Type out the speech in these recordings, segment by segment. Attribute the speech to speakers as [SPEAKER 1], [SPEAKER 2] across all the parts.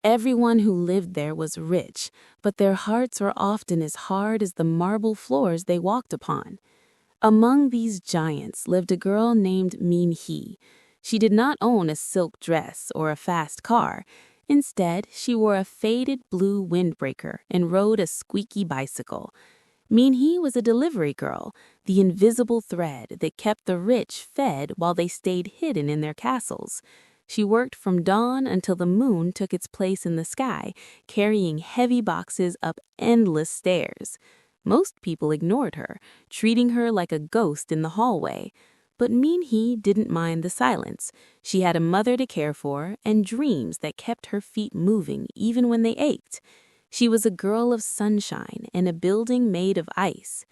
[SPEAKER 1] Everyone who lived there was rich, but their hearts were often as hard as the marble floors they walked upon. Among these giants lived a girl named Min-hee. She did not own a silk dress or a fast car. Instead, she wore a faded blue windbreaker and rode a squeaky bicycle. Min-hee was a delivery girl, the invisible thread that kept the rich fed while they stayed hidden in their castles. She worked from dawn until the moon took its place in the sky, carrying heavy boxes up endless stairs. Most people ignored her, treating her like a ghost in the hallway. But Min-hee didn't mind the silence. She had a mother to care for and dreams that kept her feet moving even when they ached. She was a girl of sunshine in a building made of ice.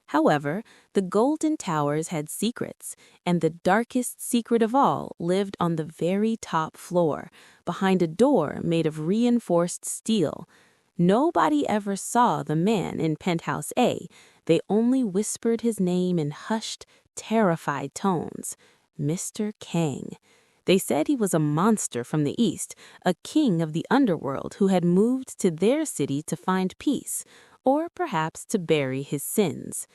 [SPEAKER 1] However, the Golden Towers had secrets, and the darkest secret of all lived on the very top floor, behind a door made of reinforced steel. Nobody ever saw the man in Penthouse A. They only whispered his name in hushed, terrified tones. Mr. Kang. They said he was a monster from the east, a king of the underworld who had moved to their city to find peace, or perhaps to bury his sins.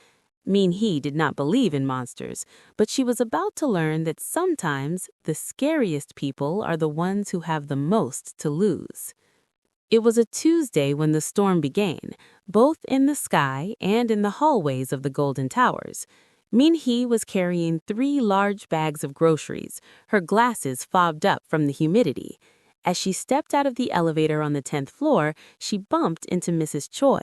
[SPEAKER 1] Min-hee did not believe in monsters, but she was about to learn that sometimes the scariest people are the ones who have the most to lose. It was a Tuesday when the storm began, both in the sky and in the hallways of the Golden Towers. Min-hee was carrying 3 large bags of groceries, her glasses fogged up from the humidity. As she stepped out of the elevator on the 10th floor, she bumped into Mrs. Choi.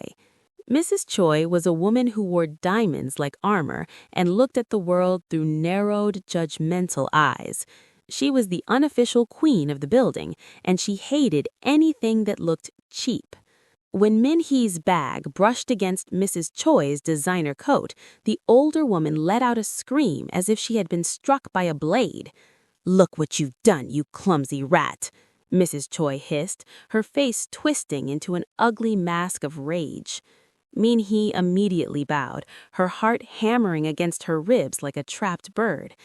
[SPEAKER 1] Mrs. Choi was a woman who wore diamonds like armor and looked at the world through narrowed, judgmental eyes. She was the unofficial queen of the building, and she hated anything that looked cheap. When Min-hee's bag brushed against Mrs. Choi's designer coat, the older woman let out a scream as if she had been struck by a blade. "Look what you've done, you clumsy rat," Mrs. Choi hissed, her face twisting into an ugly mask of rage. Min-hee immediately bowed, her heart hammering against her ribs like a trapped bird.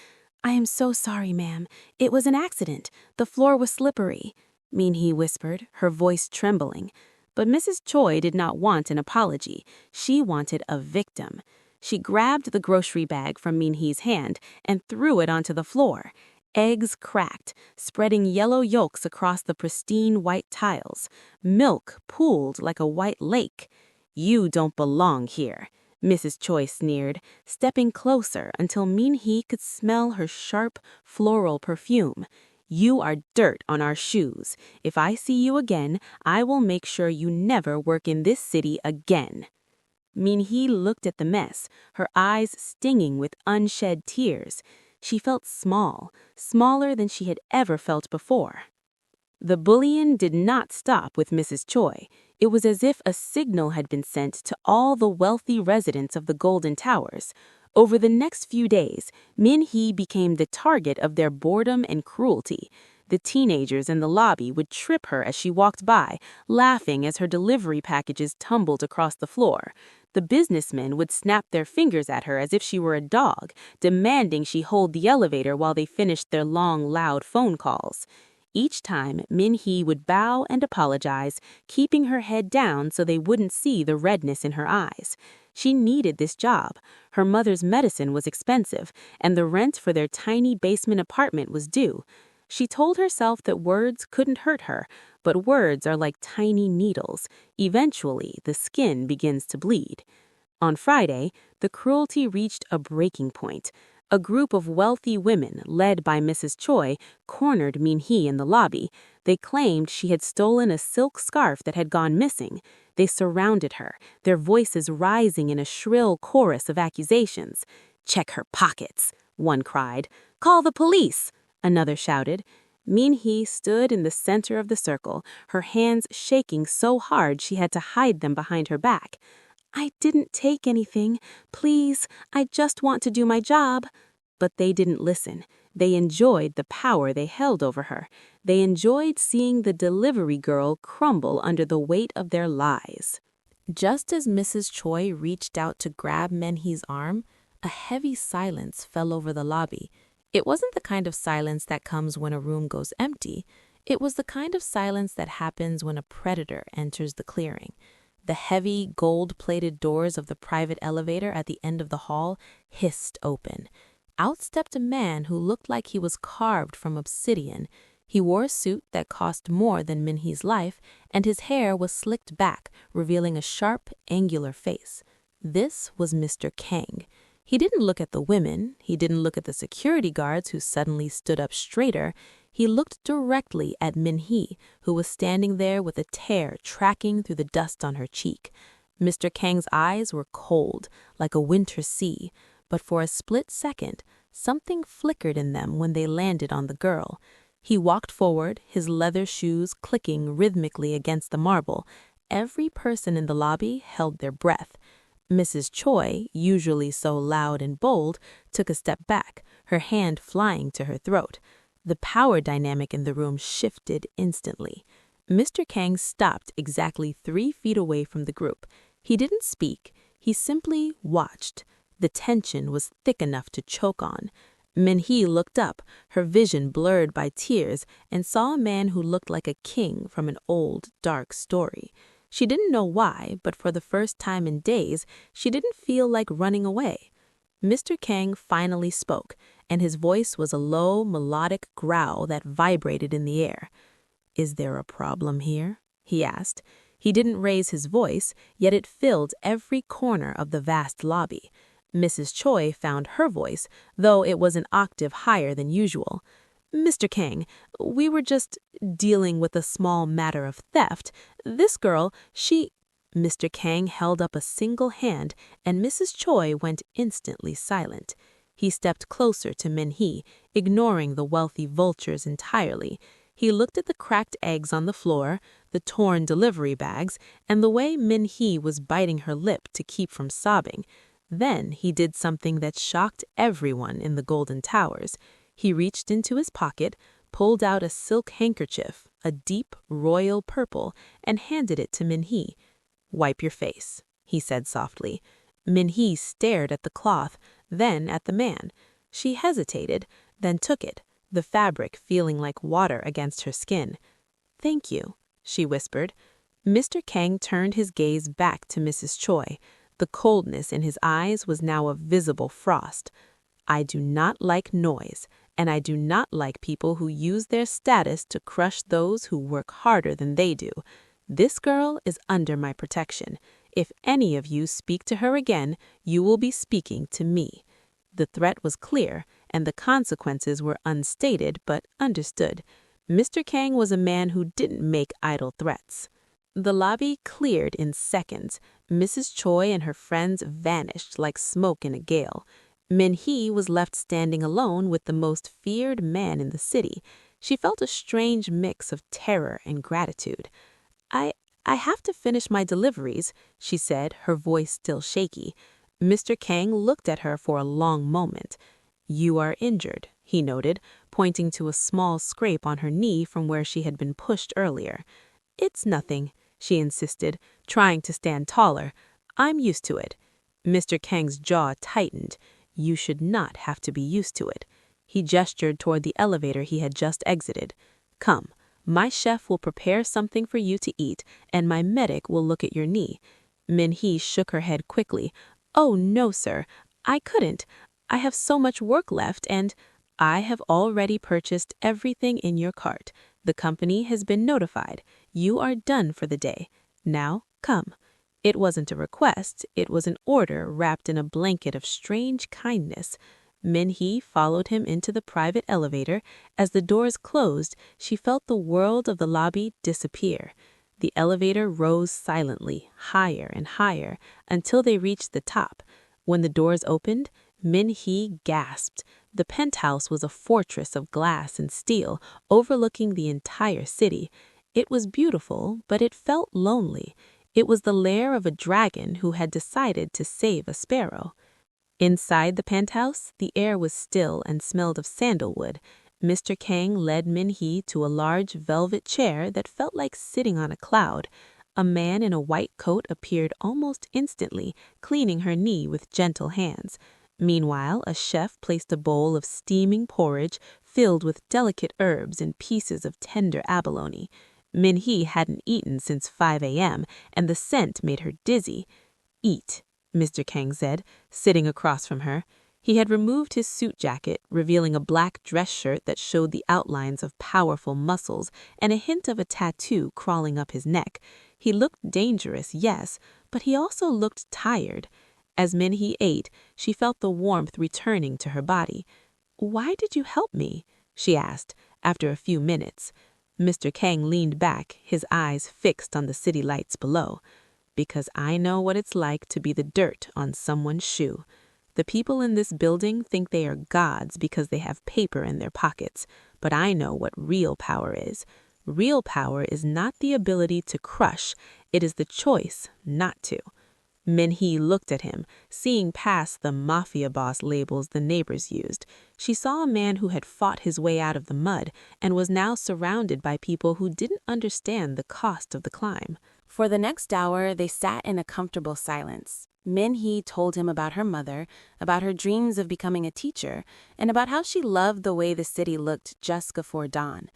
[SPEAKER 1] "I am so sorry, ma'am. It was an accident. The floor was slippery," Min-hee whispered, her voice trembling. But Mrs. Choi did not want an apology. She wanted a victim. She grabbed the grocery bag from Min-hee's hand and threw it onto the floor. Eggs cracked, spreading yellow yolks across the pristine white tiles. Milk pooled like a white lake. "You don't belong here," Mrs. Choi sneered, stepping closer until Min-hee could smell her sharp, floral perfume. "You are dirt on our shoes. If I see you again, I will make sure you never work in this city again." Min-hee looked at the mess, her eyes stinging with unshed tears. She felt small, smaller than she had ever felt before. The bullying did not stop with Mrs. Choi. It was as if a signal had been sent to all the wealthy residents of the Golden Towers. Over the next few days, Min-hee became the target of their boredom and cruelty. The teenagers in the lobby would trip her as she walked by, laughing as her delivery packages tumbled across the floor. The businessmen would snap their fingers at her as if she were a dog, demanding she hold the elevator while they finished their long, loud phone calls. Each time, Min-hee would bow and apologize, keeping her head down so they wouldn't see the redness in her eyes. She needed this job. Her mother's medicine was expensive, and the rent for their tiny basement apartment was due. She told herself that words couldn't hurt her, but words are like tiny needles. Eventually, the skin begins to bleed. On Friday, the cruelty reached a breaking point. A group of wealthy women, led by Mrs. Choi, cornered Min-hee in the lobby. They claimed she had stolen a silk scarf that had gone missing. They surrounded her, their voices rising in a shrill chorus of accusations. "Check her pockets," one cried. "Call the police," another shouted. Min-hee stood in the center of the circle, her hands shaking so hard she had to hide them behind her back. "I didn't take anything. Please, I just want to do my job." But they didn't listen. They enjoyed the power they held over her. They enjoyed seeing the delivery girl crumble under the weight of their lies. Just as Mrs. Choi reached out to grab Min-hee's arm, a heavy silence fell over the lobby. It wasn't the kind of silence that comes when a room goes empty. It was the kind of silence that happens when a predator enters the clearing. The heavy, gold-plated doors of the private elevator at the end of the hall hissed open. Out stepped a man who looked like he was carved from obsidian. He wore a suit that cost more than Minhee's life, and his hair was slicked back, revealing a sharp, angular face. This was Mr. Kang. He didn't look at the women. He didn't look at the security guards who suddenly stood up straighter. He looked directly at Minhee, who was standing there with a tear tracking through the dust on her cheek. Mr. Kang's eyes were cold, like a winter sea, but for a split second, something flickered in them when they landed on the girl. He walked forward, his leather shoes clicking rhythmically against the marble. Every person in the lobby held their breath. Mrs. Choi, usually so loud and bold, took a step back, her hand flying to her throat. The power dynamic in the room shifted instantly. Mr. Kang stopped exactly 3 feet away from the group. He didn't speak, he simply watched. The tension was thick enough to choke on. Minhee looked up, her vision blurred by tears, and saw a man who looked like a king from an old, dark story. She didn't know why, but for the first time in days, she didn't feel like running away. Mr. Kang finally spoke, and his voice was a low, melodic growl that vibrated in the air. "Is there a problem here?" he asked. He didn't raise his voice, yet it filled every corner of the vast lobby. Mrs. Choi found her voice, though it was an octave higher than usual. "Mr. Kang, we were just dealing with a small matter of theft. This girl, she—" Mr. Kang held up a single hand, and Mrs. Choi went instantly silent. He stepped closer to Minhee, ignoring the wealthy vultures entirely. He looked at the cracked eggs on the floor, the torn delivery bags, and the way Minhee was biting her lip to keep from sobbing. Then he did something that shocked everyone in the Golden Towers. He reached into his pocket, pulled out a silk handkerchief, a deep royal purple, and handed it to Minhee. "Wipe your face," he said softly. Minhee stared at the cloth, then at the man. She hesitated, then took it, the fabric feeling like water against her skin. "Thank you," she whispered. Mr. Kang turned his gaze back to Mrs. Choi. The coldness in his eyes was now a visible frost. "I do not like noise, and I do not like people who use their status to crush those who work harder than they do. This girl is under my protection. If any of you speak to her again, you will be speaking to me." The threat was clear, and the consequences were unstated but understood. Mr. Kang was a man who didn't make idle threats. The lobby cleared in seconds. Mrs. Choi and her friends vanished like smoke in a gale. Minhee was left standing alone with the most feared man in the city. She felt a strange mix of terror and gratitude. I have to finish my deliveries," she said, her voice still shaky. Mr. Kang looked at her for a long moment. "You are injured," he noted, pointing to a small scrape on her knee from where she had been pushed earlier. "It's nothing," she insisted, trying to stand taller. "I'm used to it." Mr. Kang's jaw tightened. "You should not have to be used to it." He gestured toward the elevator he had just exited. "Come, my chef will prepare something for you to eat, and my medic will look at your knee." Minhee shook her head quickly. "Oh, no, sir. I couldn't. I have so much work left, and I have already purchased everything in your cart. The company has been notified. You are done for the day. Now, come." It wasn't a request, it was an order wrapped in a blanket of strange kindness. Minhee followed him into the private elevator. As the doors closed, she felt the world of the lobby disappear. The elevator rose silently, higher and higher, until they reached the top. When the doors opened, Minhee gasped. The penthouse was a fortress of glass and steel, overlooking the entire city. It was beautiful, but it felt lonely. It was the lair of a dragon who had decided to save a sparrow. Inside the penthouse, the air was still and smelled of sandalwood. Mr. Kang led Minhee to a large velvet chair that felt like sitting on a cloud. A man in a white coat appeared almost instantly, cleaning her knee with gentle hands. Meanwhile, a chef placed a bowl of steaming porridge filled with delicate herbs and pieces of tender abalone. Min-hee hadn't eaten since 5 a.m., and the scent made her dizzy. "Eat," Mr. Kang said, sitting across from her. He had removed his suit jacket, revealing a black dress shirt that showed the outlines of powerful muscles and a hint of a tattoo crawling up his neck. He looked dangerous, yes, but he also looked tired. As Min-hee ate, she felt the warmth returning to her body. "Why did you help me?" she asked, after a few minutes. Mr. Kang leaned back, his eyes fixed on the city lights below. "Because I know what it's like to be the dirt on someone's shoe. The people in this building think they are gods because they have paper in their pockets, but I know what real power is. Real power is not the ability to crush, it is the choice not to." Min-hee looked at him, seeing past the Mafia boss labels the neighbors used. She saw a man who had fought his way out of the mud and was now surrounded by people who didn't understand the cost of the climb. For the next hour, they sat in a comfortable silence. Min-hee told him about her mother, about her dreams of becoming a teacher, and about how she loved the way the city looked just before dawn.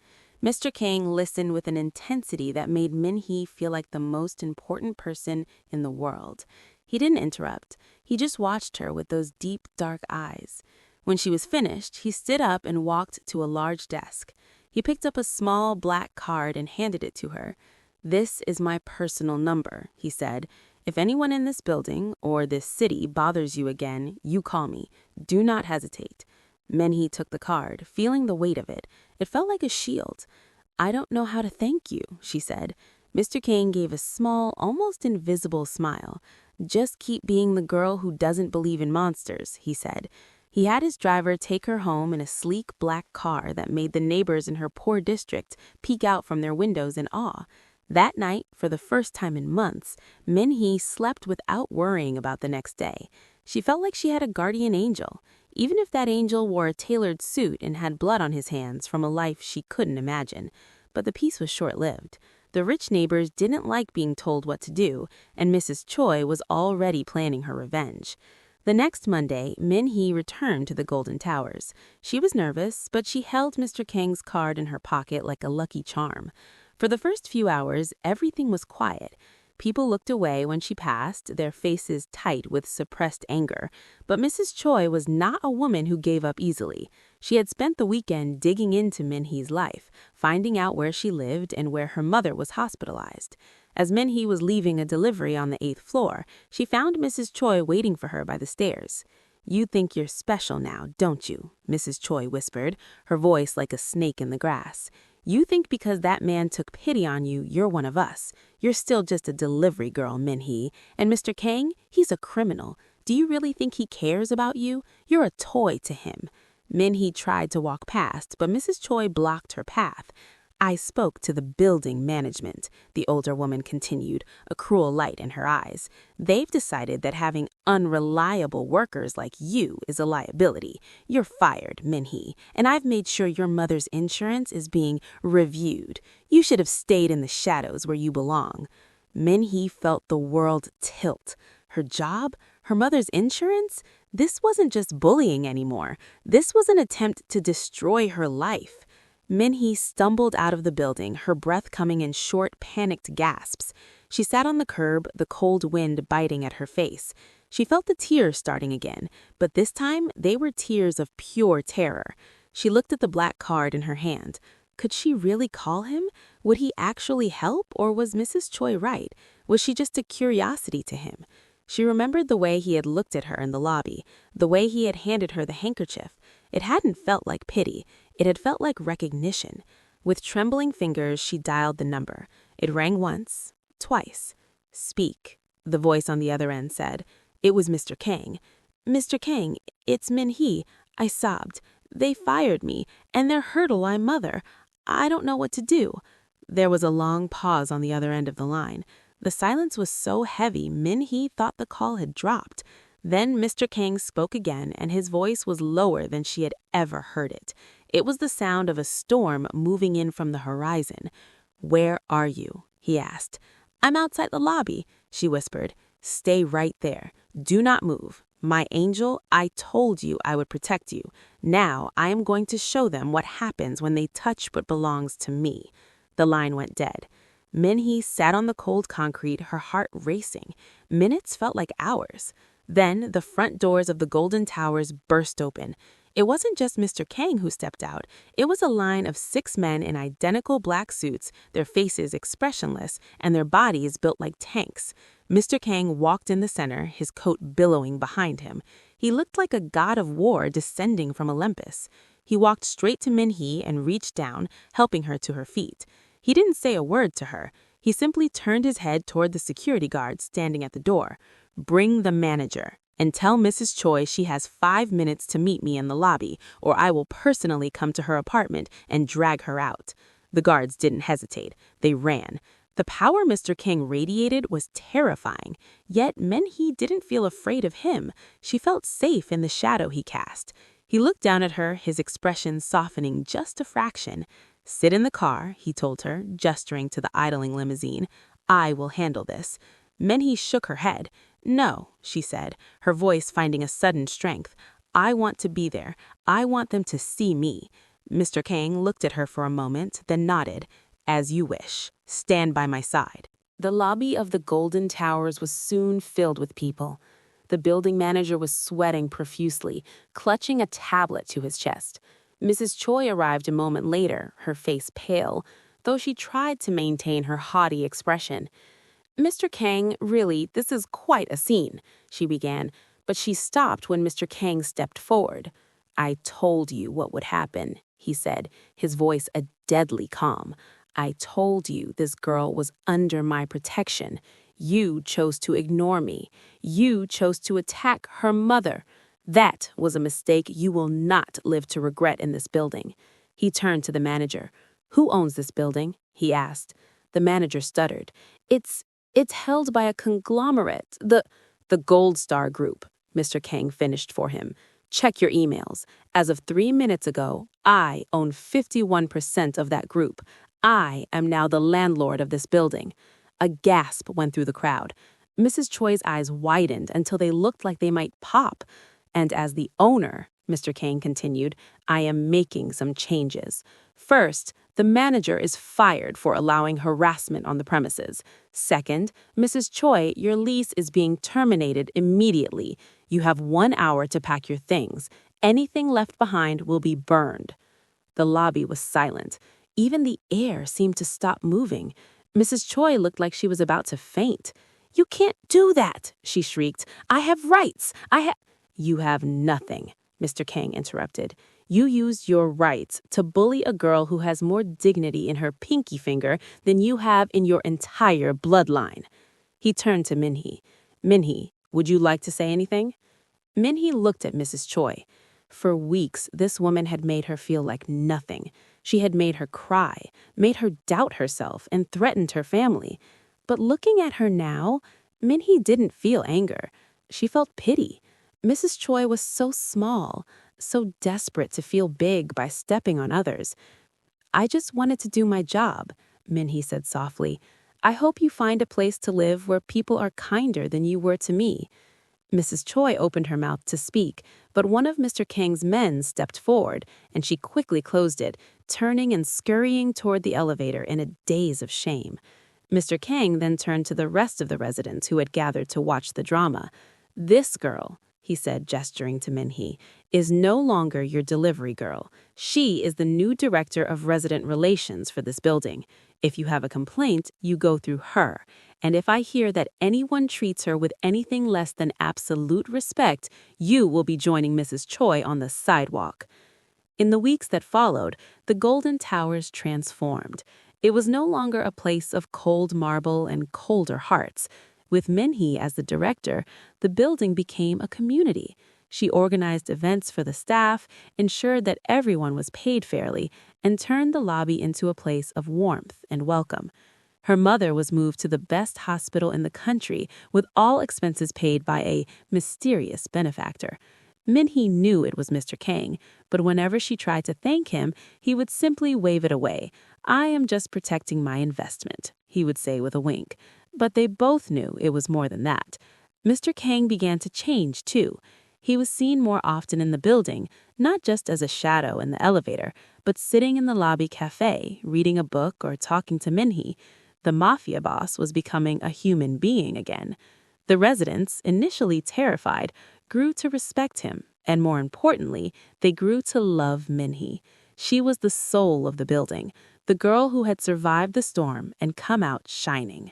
[SPEAKER 1] Mr. Kang listened with an intensity that made Min-hee feel like the most important person in the world. He didn't interrupt. He just watched her with those deep, dark eyes. When she was finished, he stood up and walked to a large desk. He picked up a small black card and handed it to her. "This is my personal number," he said. "If anyone in this building or this city bothers you again, you call me. Do not hesitate." Min-hee took the card, feeling the weight of it. It felt like a shield. "I don't know how to thank you," she said. Mr. Kang gave a small, almost invisible smile. "Just keep being the girl who doesn't believe in monsters," he said. He had his driver take her home in a sleek black car that made the neighbors in her poor district peek out from their windows in awe. That night, for the first time in months, Min-hee slept without worrying about the next day. She felt like she had a guardian angel, even if that angel wore a tailored suit and had blood on his hands from a life she couldn't imagine. But the peace was short-lived. The rich neighbors didn't like being told what to do, and Mrs. Choi was already planning her revenge. The next Monday, Min-hee returned to the Golden Towers. She was nervous, but she held Mr. Kang's card in her pocket like a lucky charm. For the first few hours, everything was quiet. People looked away when she passed, their faces tight with suppressed anger. But Mrs. Choi was not a woman who gave up easily. She had spent the weekend digging into Min-hee's life, finding out where she lived and where her mother was hospitalized. As Min-hee was leaving a delivery on the 8th floor, she found Mrs. Choi waiting for her by the stairs. "You think you're special now, don't you?" Mrs. Choi whispered, her voice like a snake in the grass. "You think because that man took pity on you, you're one of us. You're still just a delivery girl, Min-hee. And Mr. Kang, he's a criminal. Do you really think he cares about you? You're a toy to him." Min-hee tried to walk past, but Mrs. Choi blocked her path. "I spoke to the building management," the older woman continued, a cruel light in her eyes. "They've decided that having unreliable workers like you is a liability. You're fired, Min-hee, and I've made sure your mother's insurance is being reviewed. You should have stayed in the shadows where you belong." Min-hee felt the world tilt. Her job? Her mother's insurance? This wasn't just bullying anymore. This was an attempt to destroy her life. Min-hee stumbled out of the building, her breath coming in short, panicked gasps. She sat on the curb, the cold wind biting at her face. She felt the tears starting again, but this time they were tears of pure terror. She looked at the black card in her hand. Could she really call him? Would he actually help, or was Mrs. Choi right? Was she just a curiosity to him? She remembered the way he had looked at her in the lobby, the way he had handed her the handkerchief. It hadn't felt like pity. It had felt like recognition. With trembling fingers, she dialed the number. It rang once, twice. "Speak," the voice on the other end said. It was Mr. Kang. "Mr. Kang, it's Min-hee," I sobbed. "They fired me, and they're hurting my mother. I don't know what to do." There was a long pause on the other end of the line. The silence was so heavy, Min-hee thought the call had dropped. Then Mr. Kang spoke again, and his voice was lower than she had ever heard it. It was the sound of a storm moving in from the horizon. "Where are you?" he asked. "I'm outside the lobby," she whispered. "Stay right there. Do not move. "My angel, I told you I would protect you. Now I am going to show them what happens when they touch what belongs to me." The line went dead. Minhee sat on the cold concrete, her heart racing. Minutes felt like hours. Then the front doors of the Golden Towers burst open. It wasn't just Mr. Kang who stepped out. It was a line of 6 men in identical black suits, their faces expressionless and their bodies built like tanks. Mr. Kang walked in the center, his coat billowing behind him. He looked like a god of war descending from Olympus. He walked straight to Minhee and reached down, helping her to her feet. He didn't say a word to her. He simply turned his head toward the security guard standing at the door. "Bring the manager. And tell Mrs. Choi she has 5 minutes to meet me in the lobby, or I will personally come to her apartment and drag her out." The guards didn't hesitate. They ran. The power Mr. King radiated was terrifying, yet Minhee didn't feel afraid of him. She felt safe in the shadow he cast. He looked down at her, his expression softening just a fraction. "Sit in the car," he told her, gesturing to the idling limousine. "I will handle this." Minhee shook her head. "No," she said, her voice finding a sudden strength. "I want to be there. I want them to see me." Mr. Kang looked at her for a moment, then nodded. "As you wish. Stand by my side." The lobby of the Golden Towers was soon filled with people. The building manager was sweating profusely, clutching a tablet to his chest. Mrs. Choi arrived a moment later, her face pale, though she tried to maintain her haughty expression. "Mr. Kang, really, this is quite a scene," she began, but she stopped when Mr. Kang stepped forward. "I told you what would happen," he said, his voice a deadly calm. "I told you this girl was under my protection. You chose to ignore me. You chose to attack her mother. That was a mistake you will not live to regret in this building." He turned to the manager. "Who owns this building?" he asked. The manager stuttered. It's held by a conglomerate. The Gold Star Group," Mr. Kang finished for him. "Check your emails. As of 3 minutes ago, I own 51% of that group. I am now the landlord of this building." A gasp went through the crowd. Mrs. Choi's eyes widened until they looked like they might pop. "And as the owner," Mr. Kang continued, "I am making some changes. First, the manager is fired for allowing harassment on the premises. Second, Mrs. Choi, your lease is being terminated immediately. You have 1 hour to pack your things. Anything left behind will be burned." The lobby was silent. Even the air seemed to stop moving. Mrs. Choi looked like she was about to faint. "You can't do that," she shrieked. "I have rights. "You have nothing," Mr. Kang interrupted. "You used your rights to bully a girl who has more dignity in her pinky finger than you have in your entire bloodline." He turned to Minhee. "Minhee, would you like to say anything?" Minhee looked at Mrs. Choi. For weeks, this woman had made her feel like nothing. She had made her cry, made her doubt herself, and threatened her family. But looking at her now, Minhee didn't feel anger. She felt pity. Mrs. Choi was so small, so desperate to feel big by stepping on others. "I just wanted to do my job," Minhee said softly. "I hope you find a place to live where people are kinder than you were to me." Mrs. Choi opened her mouth to speak, but one of Mr. Kang's men stepped forward, and she quickly closed it, turning and scurrying toward the elevator in a daze of shame. Mr. Kang then turned to the rest of the residents who had gathered to watch the drama. "This girl," he said, gesturing to Minhee, "is no longer your delivery girl. She is the new director of resident relations for this building. If you have a complaint, you go through her. And if I hear that anyone treats her with anything less than absolute respect, you will be joining Mrs. Choi on the sidewalk." In the weeks that followed, the Golden Towers transformed. It was no longer a place of cold marble and colder hearts. With Minhee as the director, the building became a community. She organized events for the staff, ensured that everyone was paid fairly, and turned the lobby into a place of warmth and welcome. Her mother was moved to the best hospital in the country, with all expenses paid by a mysterious benefactor. Minhee knew it was Mr. Kang, but whenever she tried to thank him, he would simply wave it away. "I am just protecting my investment," he would say with a wink. But they both knew it was more than that. Mr. Kang began to change, too. He was seen more often in the building, not just as a shadow in the elevator, but sitting in the lobby cafe, reading a book or talking to Minhee. The Mafia boss was becoming a human being again. The residents, initially terrified, grew to respect him, and more importantly, they grew to love Minhee. She was the soul of the building, the girl who had survived the storm and come out shining.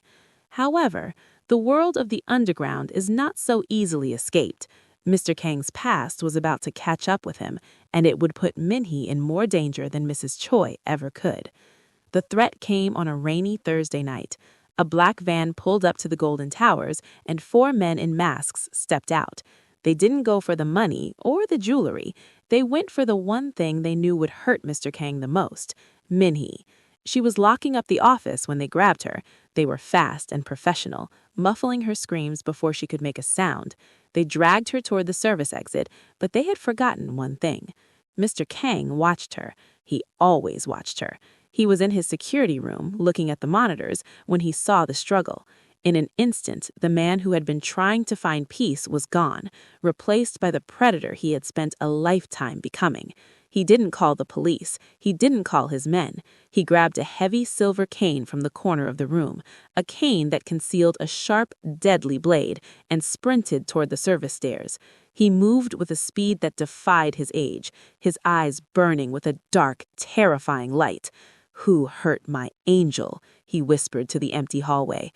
[SPEAKER 1] However, the world of the underground is not so easily escaped. Mr. Kang's past was about to catch up with him, and it would put Minhee in more danger than Mrs. Choi ever could. The threat came on a rainy Thursday night. A black van pulled up to the Golden Towers, and 4 men in masks stepped out. They didn't go for the money or the jewelry. They went for the one thing they knew would hurt Mr. Kang the most, Minhee. She was locking up the office when they grabbed her. They were fast and professional, muffling her screams before she could make a sound. They dragged her toward the service exit, but they had forgotten one thing. Mr. Kang watched her. He always watched her. He was in his security room, looking at the monitors, when he saw the struggle. In an instant, the man who had been trying to find peace was gone, replaced by the predator he had spent a lifetime becoming. He didn't call the police. He didn't call his men. He grabbed a heavy silver cane from the corner of the room, a cane that concealed a sharp, deadly blade, and sprinted toward the service stairs. He moved with a speed that defied his age, his eyes burning with a dark, terrifying light. "Who hurt my angel?" he whispered to the empty hallway.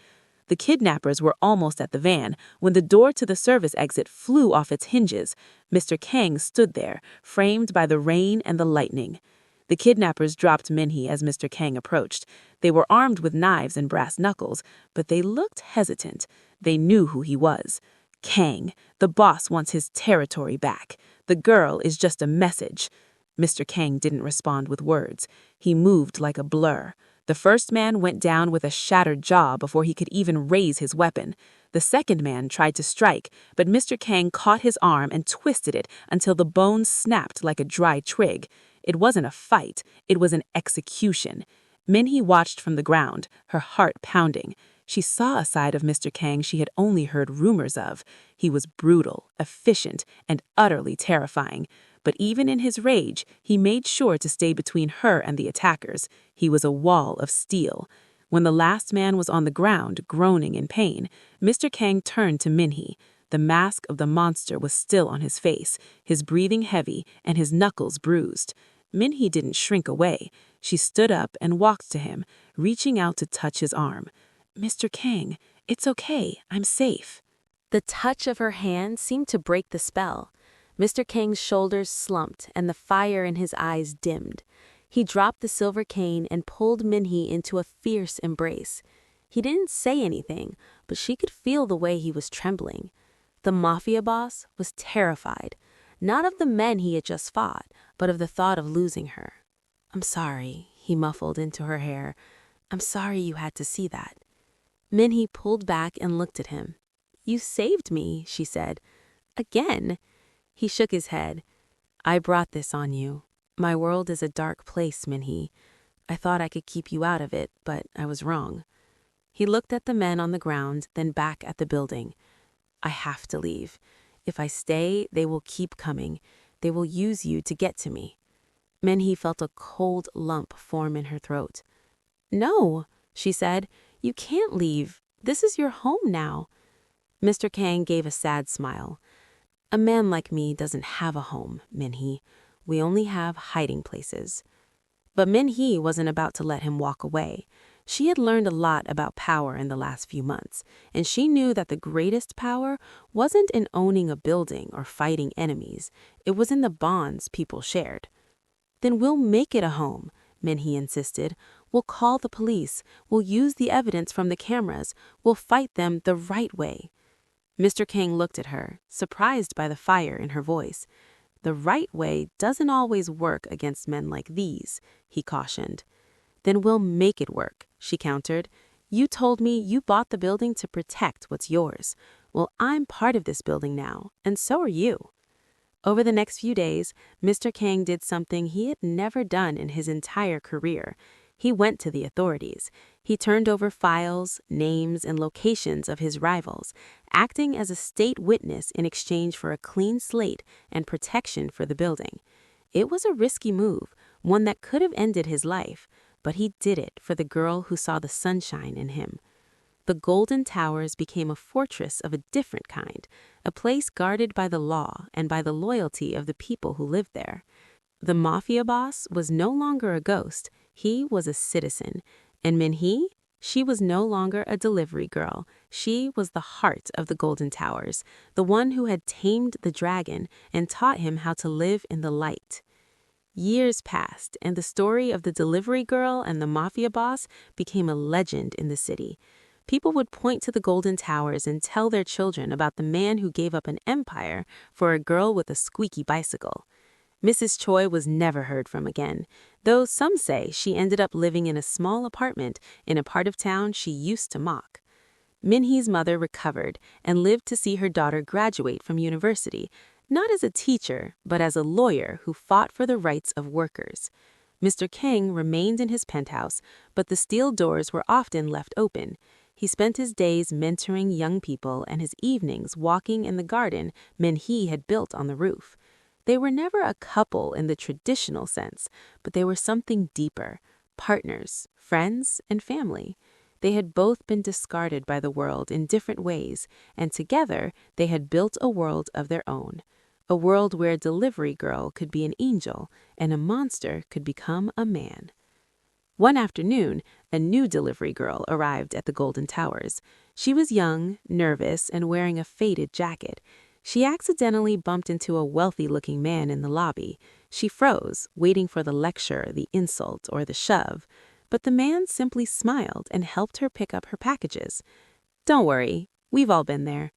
[SPEAKER 1] The kidnappers were almost at the van when the door to the service exit flew off its hinges. Mr. Kang stood there, framed by the rain and the lightning. The kidnappers dropped Minhee as Mr. Kang approached. They were armed with knives and brass knuckles, but they looked hesitant. They knew who he was. "Kang, the boss wants his territory back. The girl is just a message." Mr. Kang didn't respond with words. He moved like a blur. The first man went down with a shattered jaw before he could even raise his weapon. The second man tried to strike, but Mr. Kang caught his arm and twisted it until the bones snapped like a dry twig. It wasn't a fight, it was an execution. Minhee watched from the ground, her heart pounding. She saw a side of Mr. Kang she had only heard rumors of. He was brutal, efficient, and utterly terrifying. But even in his rage, he made sure to stay between her and the attackers. He was a wall of steel. When the last man was on the ground, groaning in pain, Mr. Kang turned to Minhee. The mask of the monster was still on his face, his breathing heavy and his knuckles bruised. Minhee didn't shrink away. She stood up and walked to him, reaching out to touch his arm. "Mr. Kang, it's okay. I'm safe." The touch of her hand seemed to break the spell. Mr. Kang's shoulders slumped and the fire in his eyes dimmed. He dropped the silver cane and pulled Minhee into a fierce embrace. He didn't say anything, but she could feel the way he was trembling. The Mafia boss was terrified, not of the men he had just fought, but of the thought of losing her. "I'm sorry," he muffled into her hair. "I'm sorry you had to see that." Minhee pulled back and looked at him. "You saved me," she said. "Again." He shook his head. "I brought this on you. My world is a dark place, Minhee. I thought I could keep you out of it, but I was wrong." He looked at the men on the ground, then back at the building. "I have to leave. If I stay, they will keep coming. They will use you to get to me." Minhee felt a cold lump form in her throat. "No," she said. "You can't leave. This is your home now." Mr. Kang gave a sad smile. "A man like me doesn't have a home, Minhee. We only have hiding places." But Minhee wasn't about to let him walk away. She had learned a lot about power in the last few months, and she knew that the greatest power wasn't in owning a building or fighting enemies. It was in the bonds people shared. "Then we'll make it a home," Minhee insisted. "We'll call the police. We'll use the evidence from the cameras. We'll fight them the right way." Mr. Kang looked at her, surprised by the fire in her voice. "The right way doesn't always work against men like these," he cautioned. "Then we'll make it work," she countered. "You told me you bought the building to protect what's yours. Well, I'm part of this building now, and so are you." Over the next few days, Mr. Kang did something he had never done in his entire career. He went to the authorities. He turned over files, names, and locations of his rivals, acting as a state witness in exchange for a clean slate and protection for the building. It was a risky move, one that could have ended his life, but he did it for the girl who saw the sunshine in him. The Golden Towers became a fortress of a different kind, a place guarded by the law and by the loyalty of the people who lived there. The Mafia boss was no longer a ghost, he was a citizen, and Minhee, she was no longer a delivery girl, she was the heart of the Golden Towers, the one who had tamed the dragon and taught him how to live in the light. Years passed, and the story of the delivery girl and the Mafia boss became a legend in the city. People would point to the Golden Towers and tell their children about the man who gave up an empire for a girl with a squeaky bicycle. Mrs. Choi was never heard from again, though some say she ended up living in a small apartment in a part of town she used to mock. Minhee's mother recovered and lived to see her daughter graduate from university, not as a teacher, but as a lawyer who fought for the rights of workers. Mr. Kang remained in his penthouse, but the steel doors were often left open. He spent his days mentoring young people and his evenings walking in the garden Minhee had built on the roof. They were never a couple in the traditional sense, but they were something deeper, partners, friends, and family. They had both been discarded by the world in different ways, and together they had built a world of their own. A world where a delivery girl could be an angel and a monster could become a man. One afternoon, a new delivery girl arrived at the Golden Towers. She was young, nervous, and wearing a faded jacket. She accidentally bumped into a wealthy-looking man in the lobby. She froze, waiting for the lecture, the insult, or the shove. But the man simply smiled and helped her pick up her packages. "Don't worry, we've all been there."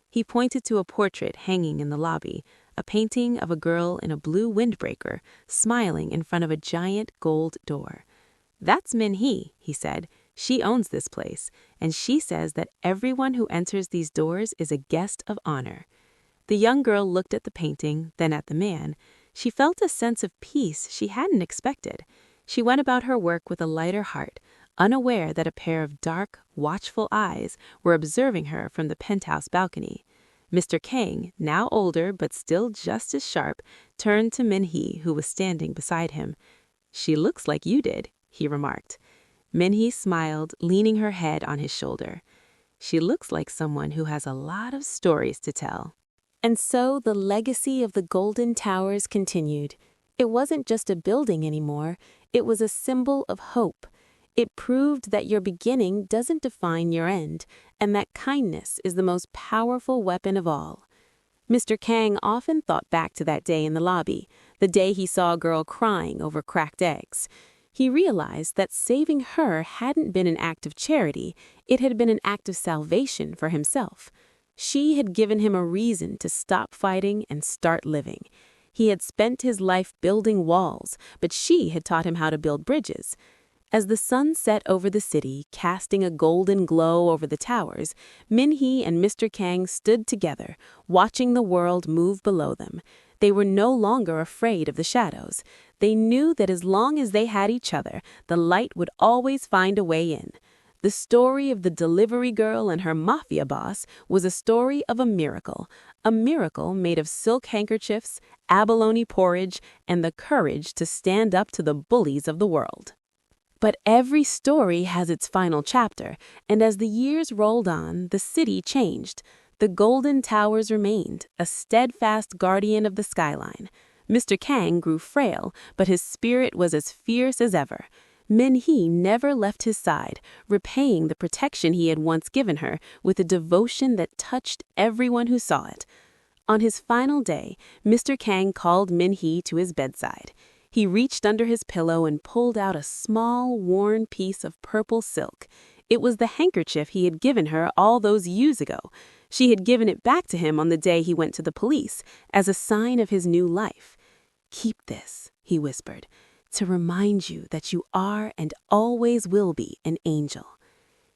[SPEAKER 1] He pointed to a portrait hanging in the lobby, a painting of a girl in a blue windbreaker, smiling in front of a giant gold door. "That's Minhee," he said. "She owns this place, and she says that everyone who enters these doors is a guest of honor." The young girl looked at the painting, then at the man. She felt a sense of peace she hadn't expected. She went about her work with a lighter heart, unaware that a pair of dark, watchful eyes were observing her from the penthouse balcony. Mr. Kang, now older but still just as sharp, turned to Minhee, who was standing beside him. "She looks like you did," he remarked. Minhee smiled, leaning her head on his shoulder. "She looks like someone who has a lot of stories to tell." And so the legacy of the Golden Towers continued. It wasn't just a building anymore, it was a symbol of hope. It proved that your beginning doesn't define your end, and that kindness is the most powerful weapon of all. Mr. Kang often thought back to that day in the lobby, the day he saw a girl crying over cracked eggs. He realized that saving her hadn't been an act of charity, it had been an act of salvation for himself. She had given him a reason to stop fighting and start living. He had spent his life building walls, but she had taught him how to build bridges. As the sun set over the city, casting a golden glow over the towers, Minhee and Mr. Kang stood together, watching the world move below them. They were no longer afraid of the shadows. They knew that as long as they had each other, the light would always find a way in. The story of the delivery girl and her mafia boss was a story of a miracle made of silk handkerchiefs, abalone porridge, and the courage to stand up to the bullies of the world. But every story has its final chapter, and as the years rolled on, the city changed. The Golden Towers remained, a steadfast guardian of the skyline. Mr. Kang grew frail, but his spirit was as fierce as ever. Minhee never left his side, repaying the protection he had once given her with a devotion that touched everyone who saw it. On his final day, Mr. Kang called Minhee to his bedside. He reached under his pillow and pulled out a small, worn piece of purple silk. It was the handkerchief he had given her all those years ago. She had given it back to him on the day he went to the police, as a sign of his new life. "Keep this," he whispered, "to remind you that you are and always will be an angel."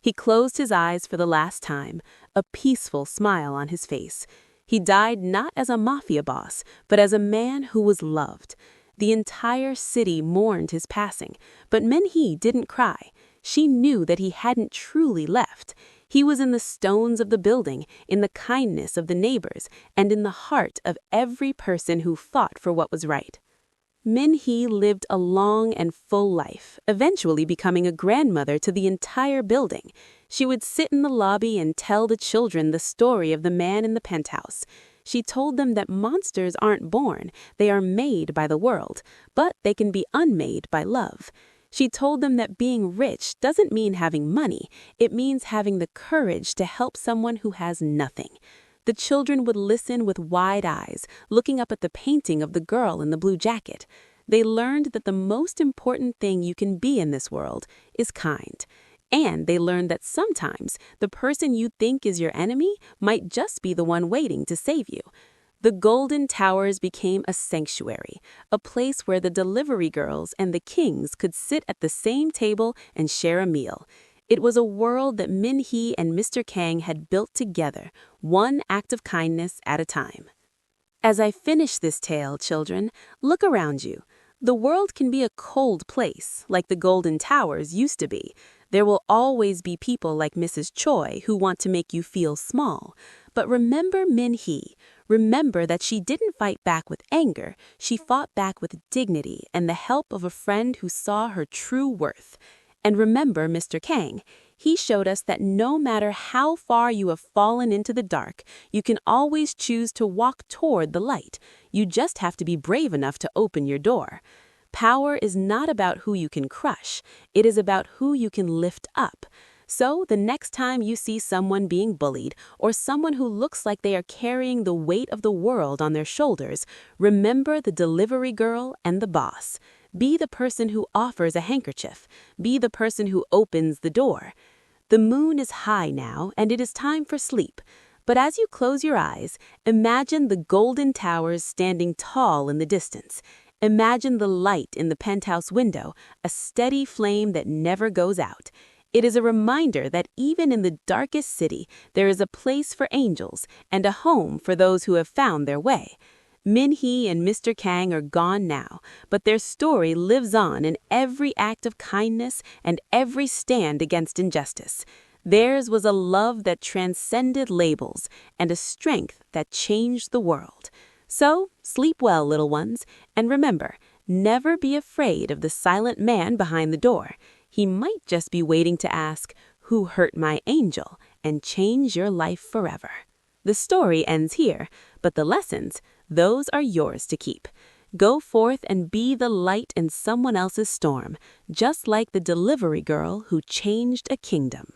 [SPEAKER 1] He closed his eyes for the last time, a peaceful smile on his face. He died not as a mafia boss, but as a man who was loved. The entire city mourned his passing, but Minhee didn't cry. she knew that he hadn't truly left. He was in the stones of the building, in the kindness of the neighbors, and in the heart of every person who fought for what was right. Min-hee lived a long and full life, eventually becoming a grandmother to the entire building. She would sit in the lobby and tell the children the story of the man in the penthouse. She told them that monsters aren't born, they are made by the world, but they can be unmade by love. She told them that being rich doesn't mean having money, it means having the courage to help someone who has nothing. The children would listen with wide eyes, looking up at the painting of the girl in the blue jacket. They learned that the most important thing you can be in this world is kind. And they learned that sometimes the person you think is your enemy might just be the one waiting to save you. The Golden Towers became a sanctuary, a place where the delivery girls and the kings could sit at the same table and share a meal. It was a world that Min-hee and Mr. Kang had built together, one act of kindness at a time. As I finish this tale, children, look around you. The world can be a cold place, like the Golden Towers used to be. There will always be people like Mrs. Choi who want to make you feel small. But remember Min-hee. Remember that she didn't fight back with anger. She fought back with dignity and the help of a friend who saw her true worth. And remember Mr. Kang. He showed us that no matter how far you have fallen into the dark, you can always choose to walk toward the light. You just have to be brave enough to open your door. Power is not about who you can crush. It is about who you can lift up. So the next time you see someone being bullied or someone who looks like they are carrying the weight of the world on their shoulders, remember the delivery girl and the boss. Be the person who offers a handkerchief. Be the person who opens the door. The moon is high now, and it is time for sleep. But as you close your eyes, imagine the Golden Towers standing tall in the distance. Imagine the light in the penthouse window, a steady flame that never goes out. It is a reminder that even in the darkest city, there is a place for angels and a home for those who have found their way. Min-hee and Mr. Kang are gone now, but their story lives on in every act of kindness and every stand against injustice. Theirs was a love that transcended labels and a strength that changed the world. So, sleep well, little ones, and remember, never be afraid of the silent man behind the door. He might just be waiting to ask, "Who hurt my angel?" and change your life forever. The story ends here, but the lessons, those are yours to keep. Go forth and be the light in someone else's storm, just like the delivery girl who changed a kingdom.